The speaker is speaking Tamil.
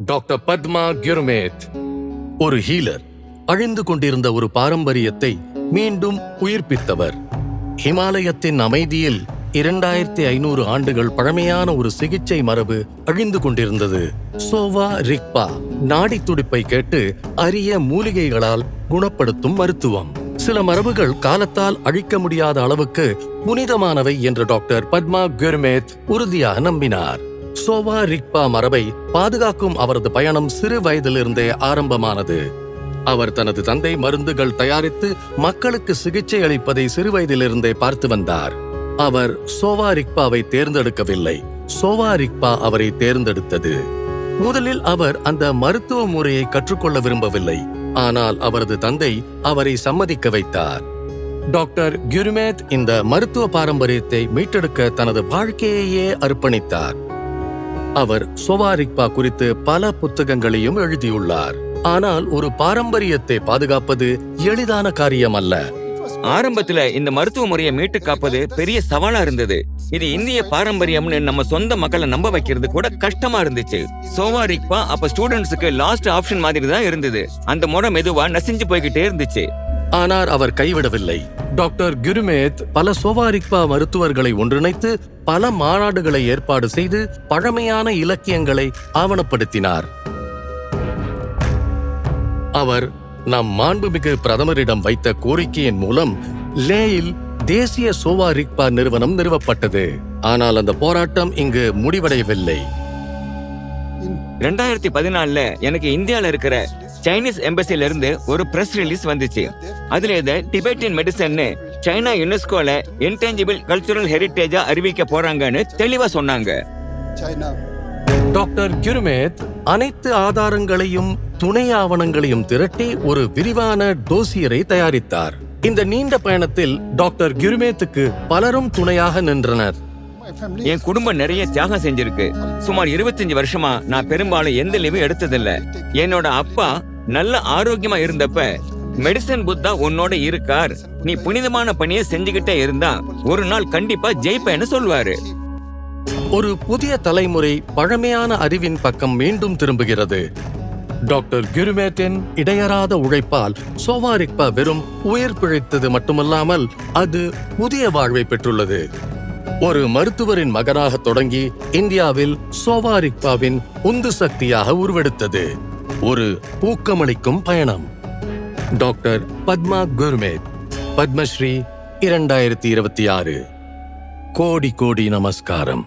டாக்டர் பத்மா குர்மேத் ஒரு ஹீலர். அழிந்து கொண்டிருந்த ஒரு பாரம்பரியத்தை மீண்டும் உயிர்ப்பித்தவர். ஹிமாலயத்தின் அமைதியில் 2500 ஆண்டுகள் பழமையான ஒரு சிகிச்சை மரபு அழிந்து கொண்டிருந்தது. சோவா ரிக்பா நாடி துடிப்பை கேட்டு அரிய மூலிகைகளால் குணப்படுத்தும் மருத்துவம். சில மரபுகள் காலத்தால் அழிக்க முடியாத அளவுக்கு புனிதமானவை என்று டாக்டர் பத்மா குர்மேத் உறுதியாக நம்பினார். சோவா ரிக்பா மரபை பாதுகாக்கும் அவரது பயணம் சிறு வயதிலிருந்தே ஆரம்பமானது. அவர் தனது தந்தை மருந்துகள் தயாரித்து மக்களுக்கு சிகிச்சை அளிப்பதை சிறுவயதிலிருந்தே பார்த்து வந்தார். அவர் சோவா ரிக்பாவை தேர்ந்தெடுக்கவில்லை, சோவா ரிக்பா அவரை தேர்ந்தெடுத்தது. முதலில் அவர் அந்த மருத்துவ முறையை கற்றுக்கொள்ள விரும்பவில்லை, ஆனால் அவரது தந்தை அவரை சம்மதிக்க வைத்தார். டாக்டர் குர்மேத் இந்த மருத்துவ பாரம்பரியத்தை மீட்டெடுக்க தனது வாழ்க்கையையே அர்ப்பணித்தார். அவர் சோவா ரிக்பா குறித்து பல புத்தகங்களையும் எழுதியுள்ளார். ஆனால் ஒரு பாரம்பரியத்தை பாதுகாப்பது எளிதான காரியம் அல்ல. ஆரம்பத்துல இந்த மருத்துவ முறையை மீட்டு காப்பது பெரிய சவாலா இருந்தது. இது இந்திய பாரம்பரியம்னு நம்ம சொந்த மக்களை நம்ப வைக்கிறது கூட கஷ்டமா இருந்துச்சு. சோவா ரிக்பா அப்ப ஸ்டூடெண்ட்ஸுக்கு லாஸ்ட் ஆப்ஷன் மாதிரி தான் இருந்தது. அந்த முறை மெதுவா நசிஞ்சு போய்கிட்டே இருந்துச்சு. ஆனால் அவர் கைவிடவில்லை. டாக்டர் குர்மேத் பல சோவா ரிக்பா மருத்துவர்களை ஒன்றிணைத்து பல மாநாடுகளை ஏற்பாடு செய்து பழமையான இலக்கியங்களை ஆவணப்படுத்தினார். அவர் நம் மாண்புமிகு பிரதமரிடம் வைத்த கோரிக்கையின் மூலம் லேயில் தேசிய சோவா ரிக்பா நிறுவனம் நிறுவப்பட்டது. ஆனால் அந்த போராட்டம் இங்கு முடிவடையவில்லை. 2014 எனக்கு இந்தியால இருக்கிற சைனீஸ் எம்பசில இருந்து ஒரு பிரஸ் ரிலீஸ் வந்துச்சு. அதுல இத டிபெட்டியன் மெடிசன் சைனா யுனெஸ்கோல இன்டேஞ்சிபிள் கல்ச்சுரல் ஹெரிட்டேஜா அறிவிக்க போறாங்கன்னு தெளிவா சொன்னாங்க. டாக்டர் குர்மேத் அனைத்து ஆதாரங்களையும் துணை ஆவணங்களையும் திரட்டி ஒரு விரிவான டோசியரை தயாரித்தார். இந்த நீண்ட பயணத்தில் டாக்டர் குர்மேத்துக்கு பலரும் துணையாக நின்றனர். என் குடும்பம் நிறைய தியாகம் செஞ்சிருக்கு. சுமார் 25 வருஷமா நான் பெரும்பாலும் எந்த லீவும் எடுத்ததில்ல. என்னோட அப்பா நல்ல ஆரோக்கியமா இருந்தப்ப மெடிசன் புத்தா உன்னோட இருக்கார், நீ புனிதமான பணியை செஞ்சுக்கிட்டே இருந்தா ஒரு நாள் கண்டிப்பா ஜெயிப்பேன்னு சொல்லுவாரு. ஒரு புதிய தலைமுறை பழமையான அறிவின் பக்கம் மீண்டும் திரும்புகிறது. டாக்டர் குர்மேத்தின் இடையறாத உழைப்பால் சோவா ரிக்பா வெறும் உயிர் பிழைத்தது மட்டுமல்லாமல் அது புதிய வாழ்வை பெற்றுள்ளது. ஒரு மருத்துவரின் மகனாக தொடங்கி இந்தியாவில் சோவா ரிக்பாவின் உந்து சக்தியாக உருவெடுத்தது. ஒரு ஊக்கமளிக்கும் பயணம். டாக்டர் பத்மா குர்மேத், பத்மஸ்ரீ 2026. கோடி கோடி நமஸ்காரம்.